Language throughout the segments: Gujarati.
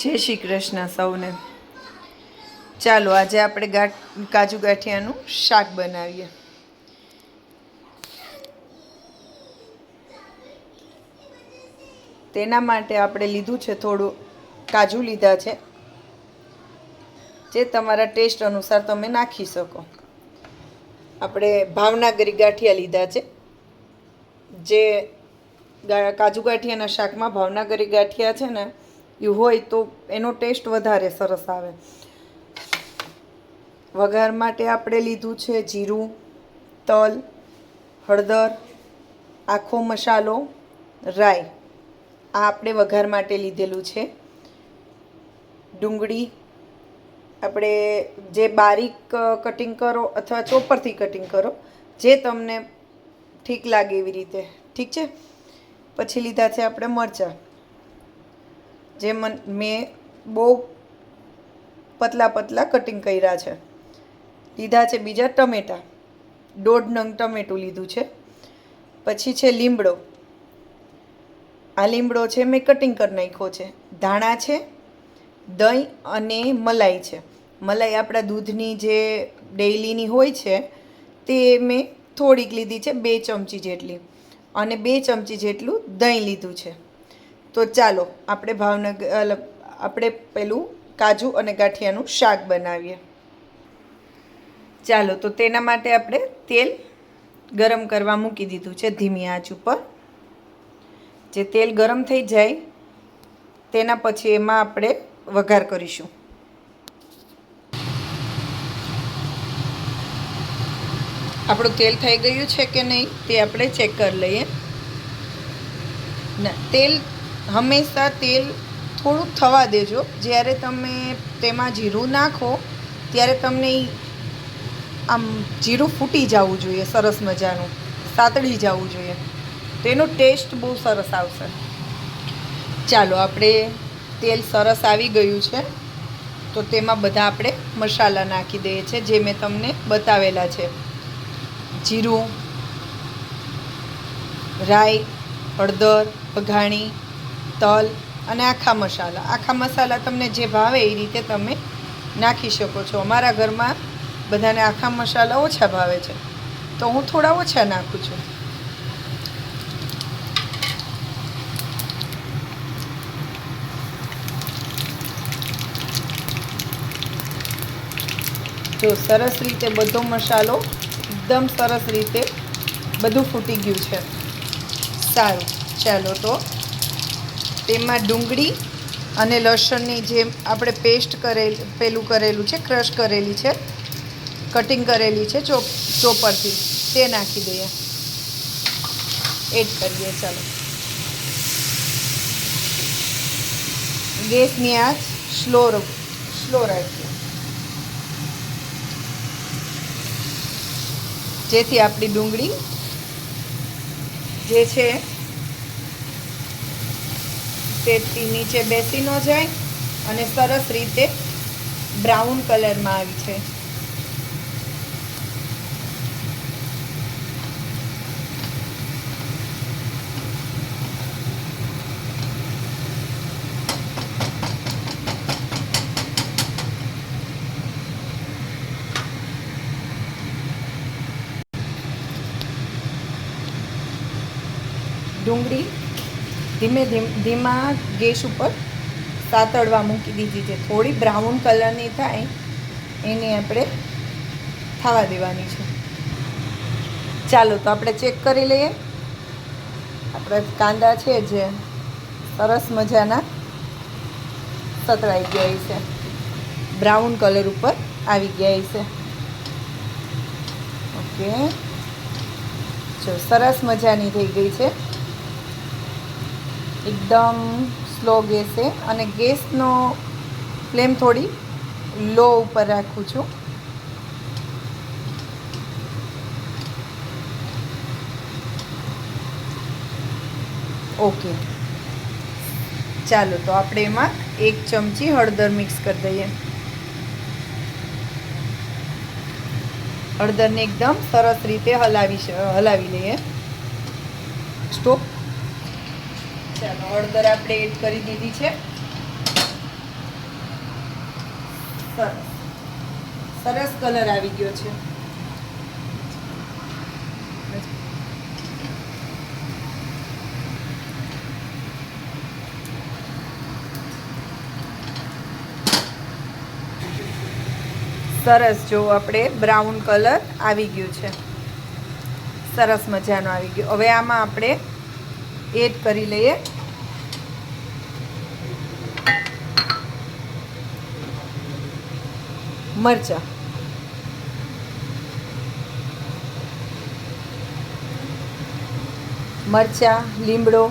જય શ્રી કૃષ્ણ સૌને. ચાલો આજે આપણે કાજુ ગાંઠિયાનું શાક બનાવીએ. તેના માટે આપણે લીધું છે થોડું કાજુ લીધા છે, જે તમારા ટેસ્ટ અનુસાર તમે નાખી શકો. આપણે ભાવનગરી ગાંઠિયા લીધા છે, જે કાજુ ગાંઠિયાના શાકમાં ભાવનગરી ગાંઠિયા છે ને એ હોય તો એનો ટેસ્ટ વધારે સરસ આવે. વઘાર માટે આપણે લીધું છે જીરું, તલ, હળદર, આખો મસાલો, રાઈ. આ આપણે વઘાર માટે લીધેલું છે. ડુંગળી આપણે જે બારીક કટિંગ કરો અથવા ચોપરથી કટિંગ કરો, જે તમને ઠીક લાગે એવી રીતે. ઠીક છે. પછી લીધા છે આપણે મરચાં, જે મેં બહુ પતલા પતલા કટિંગ કર્યા છે. લીધા છે બીજા ટમેટાં, 1.5 નંગ ટમેટું લીધું છે. પછી છે લીમડો, આ લીમડો છે મેં કટિંગ કરી નાખ્યો છે. ધાણા છે, દહીં અને મલાઈ છે. મલાઈ આપણા દૂધની જે ડેઈલીની હોય છે તે મેં થોડીક લીધી છે, 2 ચમચી જેટલી, અને 2 ચમચી જેટલું દહીં લીધું છે. તો ચાલો આપણે પેલું કાજુ અને ગાંઠિયાનું શાક બનાવીએ. ચાલો, તો તેના માટે આપણે તેલ ગરમ કરવા મૂકી દીધું છે ધીમી આંચ ઉપર. જે તેલ ગરમ થઈ જાય તેના પછી એમાં આપણે વઘાર કરીશું. આપણું તેલ થઈ ગયું છે કે નહીં તે આપણે ચેક કરી લઈએ. ના, હંમેશા તેલ થોડુંક થવા દેજો. જ્યારે તમે તેમાં જીરું નાખો ત્યારે તમને આમ જીરું ફૂટી જવું જોઈએ, સરસ મજાનું સાતળી જવું જોઈએ, તેનો ટેસ્ટ બહુ સરસ આવશે. ચાલો, આપણે તેલ સરસ આવી ગયું છે તો તેમાં બધા આપણે મસાલા નાખી દઈએ છીએ, જે મેં તમને બતાવેલા છે. જીરું, રાઈ, હળદર, અઘાણી, તલ અને આખા મસાલા. આખા મસાલા તમને જે ભાવે એ રીતે તમે નાખી શકો છો. અમારા ઘરમાં બધાને આખા મસાલા ઓછા ભાવે છે, તો હું થોડા ઓછા નાખું છું. જો સરસ રીતે બધો મસાલો એકદમ સરસ રીતે બધું ફૂટી ગયું છે. સારું, ચાલો, તો તેમાં ડુંગળી અને લસણની જે આપણે પેસ્ટ કરેલું છે, ક્રશ કરેલી છે, કટિંગ કરેલી છે ચોપરથી, તે નાખી દઈએ, એડ કરીએ. ચાલો, ગેસની આંચ સ્લો રાખીએ, જેથી આપણી ડુંગળી જે છે તે નીચે બેસી ન જાય અને સરસ રીતે બ્રાઉન કલરમાં આવી છે. ડુંગળી ધીમા ગેસ ઉપર સાતળવા મૂકી દીધી છે. થોડી બ્રાઉન કલરની થાય એને આપણે થવા દેવાની છે. ચાલો, તો આપણે ચેક કરી લઈએ. આપણા કાંદા છે જે સરસ મજાના સતળાઈ ગયા છે, બ્રાઉન કલર ઉપર આવી ગયા છે. ઓકે, જો સરસ મજાની થઈ ગઈ છે, એકદમ સ્લો ગેસે, અને ગેસનો ફ્લેમ થોડી લો ઉપર રાખું છું. ઓકે, ચાલો, તો આપણે એમાં 1 ચમચી હળદર મિક્સ કરી દઈએ. હળદરને એકદમ સરસ રીતે હલાવી લઈએ. સ્ટોપ. ચાલો, હળદર આપણે એડ કરી દીધી છે. સરસ સરસ કલર આવી ગયો છે. સરસ, જો આપણે બ્રાઉન કલર આવી ગયું છે, સરસ મજાનો આવી ગયો. હવે આમાં આપણે એડ કરી લઈએ મરચાં. લીમડો,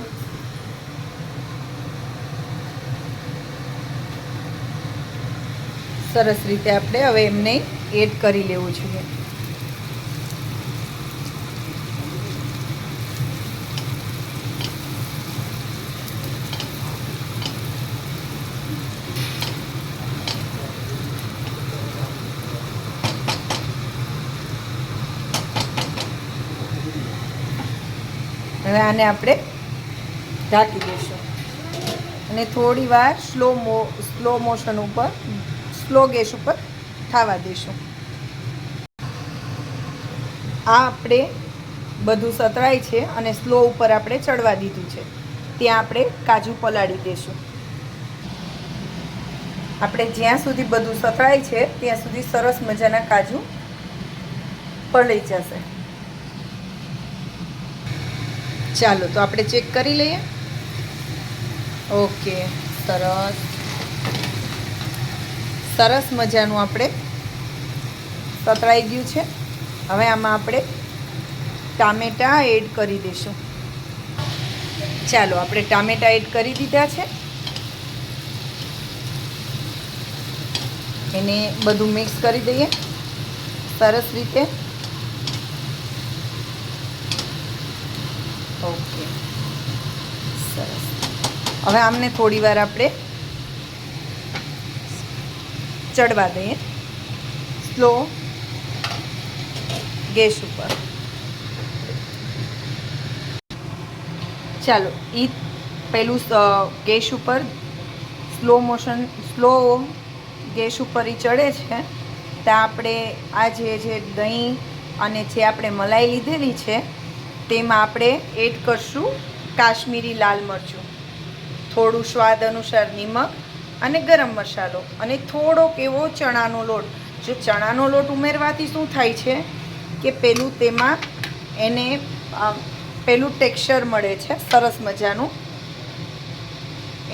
સરસ રીતે આપણે હવે એમને એડ કરી લેવું જોઈએ. હવે આને આપણે ઢાંકી દઈશું અને થોડી વાર સ્લો મોશન ઉપર, સ્લો ગેસ ઉપર થવા દઈશું. આ આપણે બધું સતરાય છે અને સ્લો ઉપર આપણે ચડવા દીધું છે. ત્યાં આપણે કાજુ પલાળી દઈશું. આપણે જ્યાં સુધી બધું સતરાય છે ત્યાં સુધી સરસ મજાના કાજુ પલળી જશે. ચાલો તો આપણે ચેક કરી લઈએ. ઓકે, સરસ સરસ મજાનું આપણે સતરાઈ ગયું છે. હવે આમાં આપણે ટામેટાં એડ કરી દઈશું. ચાલો, આપણે ટામેટાં એડ કરી દીધા છે. એને બધું મિક્સ કરી દઈએ સરસ રીતે. ઓકે, સરસ. હવે આમને થોડી વાર આપણે ચડવા દઈએ સ્લો ગેસ ઉપર. ચાલો, એ પહેલું ગેસ ઉપર સ્લો ગેસ ઉપર એ ચડે છે ત્યાં આપણે આ જે દહીં અને જે આપણે મલાઈ લીધેલી છે તેમાં આપણે એડ કરશું કાશ્મીરી લાલ મરચું, થોડું સ્વાદ અનુસાર નિમક અને ગરમ મસાલો અને થોડોક એવો ચણાનો લોટ. જો ચણાનો લોટ ઉમેરવાથી શું થાય છે કે પેલું તેમાં એને પેલું ટેક્સચર મળે છે સરસ મજાનું.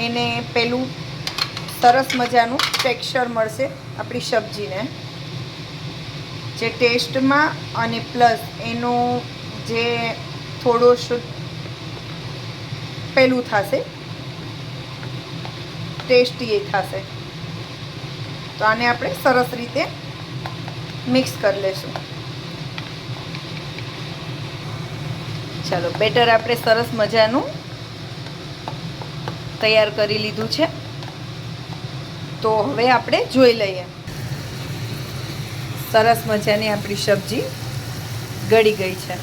એને પેલું સરસ મજાનું ટેક્સચર મળશે આપણી સબ્જીને, જે ટેસ્ટમાં અને પ્લસ એનું જે થોડો પેલું થશે, ટેસ્ટી એ થશે. તો આને આપણે સરસ રીતે મિક્સ કરી લેશું. ચાલો, બેટર આપણે સરસ મજાનું તૈયાર કરી લીધું છે. તો હવે આપણે જોઈ લઈએ. સરસ મજાની આપણી સબ્જી ગળી ગઈ છે.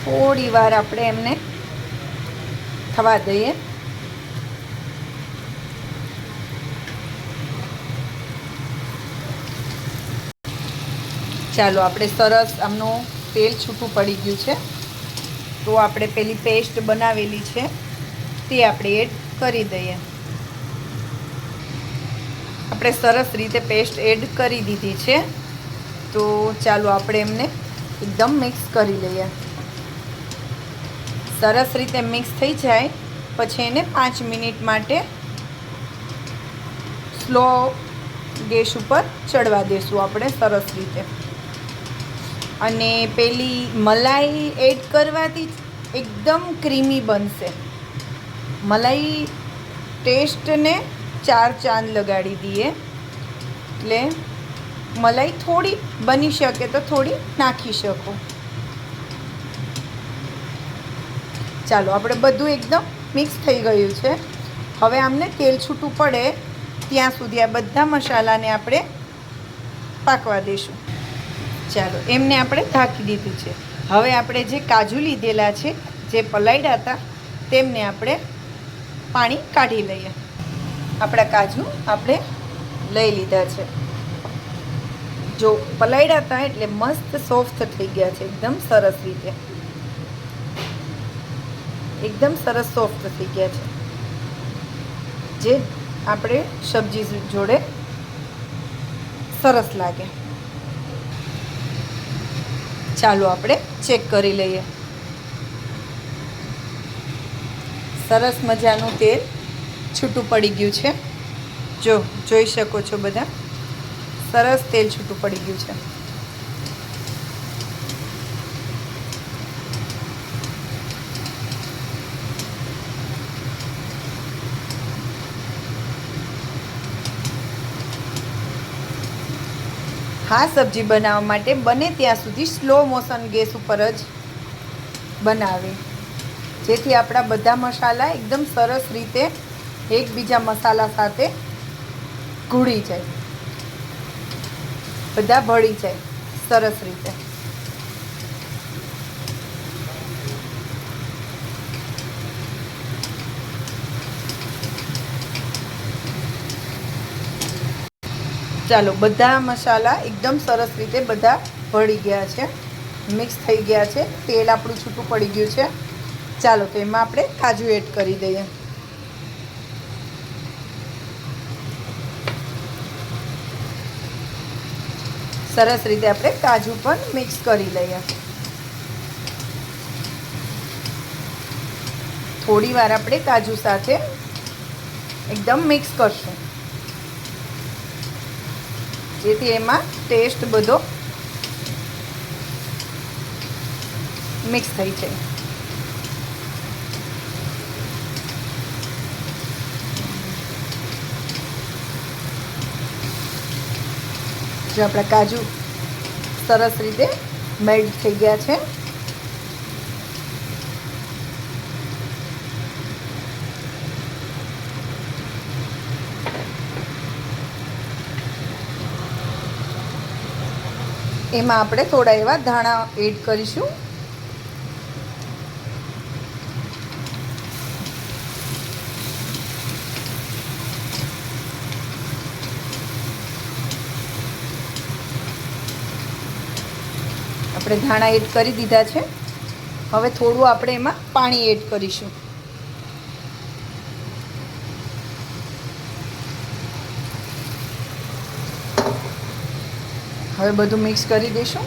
થોડી વાર આપણે એમને થવા દઈએ. ચાલો, આપણે સરસ આમનું તેલ છૂટું પડી ગયું છે. તો આપણે પેલી પેસ્ટ બનાવેલી છે તે આપણે એડ કરી દઈએ. આપણે સરસ રીતે પેસ્ટ એડ કરી દીધી છે. તો ચાલો આપણે એમને એકદમ મિક્સ કરી લઈએ. સરસ રીતે મિક્સ થઈ જાય પછી એને 5 મિનિટ માટે સ્લો ગેસ ઉપર ચડવા દેશું આપણે સરસ રીતે. અને પેલી મલાઈ એડ કરવાથી એકદમ ક્રીમી બનશે. મલાઈ ટેસ્ટને 4 ચાંદ લગાડી દઈએ. એટલે મલાઈ થોડી બની શકે તો થોડી નાખી શકો. ચાલો, આપણે બધું એકદમ મિક્સ થઈ ગયું છે. હવે આમને તેલ છૂટું પડે ત્યાં સુધી આ બધા મસાલાને આપણે પાકવા દઈશું. ચાલો, એમને આપણે ઢાંકી દીધું છે. હવે આપણે જે કાજુ લીધેલા છે, જે પલાળ્યા હતા, તેમને આપણે પાણી કાઢી લઈએ. આપણા કાજુ આપણે લઈ લીધા છે. જો પલાળ્યા હતા એટલે મસ્ત સોફ્ટ થઈ ગયા છે, એકદમ સરસ રીતે. એકદમ સરસ સોફ્ટ થઈ ગયા છે, જે આપણે સબ્જી જોડે સરસ લાગે. ચાલો આપણે ચેક કરી લઈએ. સરસ મજાનું તેલ છૂટું પડી ગયું છે. જો જોઈ શકો છો બધા, સરસ તેલ છૂટું પડી ગયું છે. આ સબ્જી બનાવવા માટે બને ત્યાં સુધી સ્લો મોશન ગેસ ઉપર જ બનાવે, જેથી આપણા બધા મસાલા એકદમ સરસ રીતે એકબીજા મસાલા સાથે ઘૂળી જાય, બધા ભળી જાય સરસ રીતે. ચાલો, બધા મસાલા એકદમ સરસ રીતે બધા ભળી ગયા છે, મિક્સ થઈ ગયા છે. તેલ આપણું છૂટું પડી ગયું છે. ચાલો, તો એમાં આપણે કાજુ એડ કરી દઈએ. સરસ રીતે આપણે કાજુ પણ મિક્સ કરી લઈએ. થોડી વાર આપણે કાજુ સાથે એકદમ મિક્સ કરશું, જેથી એમાં ટેસ્ટ બધો મિક્સ થઈ જાય. જો આપણા કાજુ સરસ રીતે મેલ્ટ થઈ ગયા છે. એમાં આપણે થોડા એવા ધાણા એડ કરીશું. આપણે ધાણા એડ કરી દીધા છે. હવે થોડું આપણે એમાં પાણી એડ કરીશું. હવે બધું મિક્સ કરી દઈશું.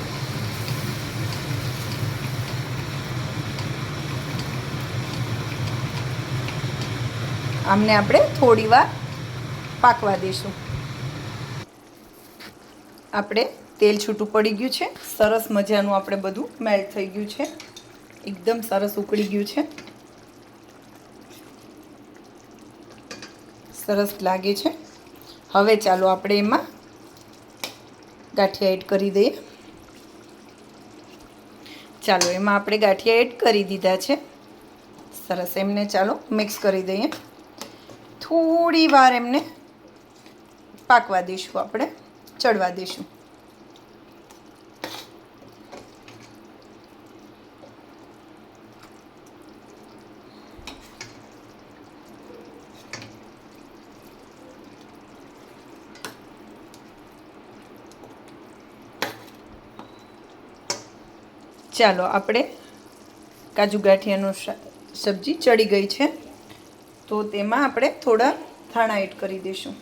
આમને આપણે થોડી વાર પાકવા દઈશું. આપણે તેલ છૂટું પડી ગયું છે. સરસ મજાનું આપણે બધું મેલ્ટ થઈ ગયું છે. એકદમ સરસ ઉકળી ગયું છે. સરસ લાગે છે. હવે ચાલો આપણે એમાં ગાંઠિયા એડ કરી દઈએ. ચાલો, એમાં આપણે ગાંઠિયા એડ કરી દીધા છે. સરસ, એમને ચાલો મિક્સ કરી દઈએ. થોડી વાર એમને પાકવા દઈશું, આપણે ચડવા દઈશું. ચાલો, આપણે કાજુ ગાંઠિયાનું સબ્જી ચડી ગઈ છે, તો તેમાં આપણે થોડા ધાણા એડ કરી દઈશું.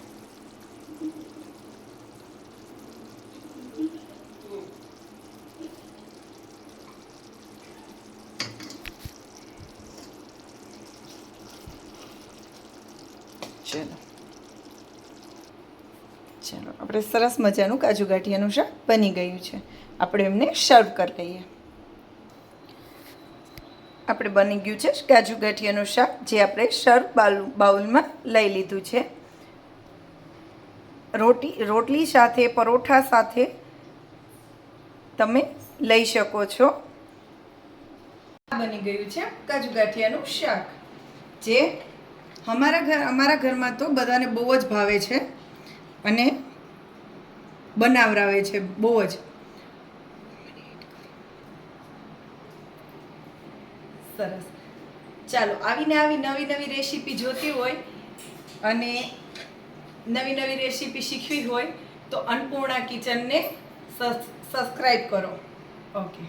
ચાલો, આપણે સરસ મજાનું કાજુ ગાંઠિયાનું શાક બની ગયું છે. આપણે એમને સર્વ કરી લઈએ. આપણે બની ગયું છે કાજુ ગાંઠિયાનું શાક, જે આપણે સર્વ બાઉલમાં લઈ લીધું છે. રોટલી સાથે, પરોઠા સાથે તમે લઈ શકો છો. બની ગયું છે કાજુ ગાંઠિયાનું શાક, જે અમારા ઘરમાં તો બધાને બહુ જ ભાવે છે અને બનાવરાવે છે બહુ જ. સરસ. ચાલો, આવી નવી નવી રેસીપી જોતી હોય અને નવી નવી રેસીપી શીખવી હોય તો અન્નપૂર્ણા કિચનને સબસ્ક્રાઈબ કરો. ઓકે.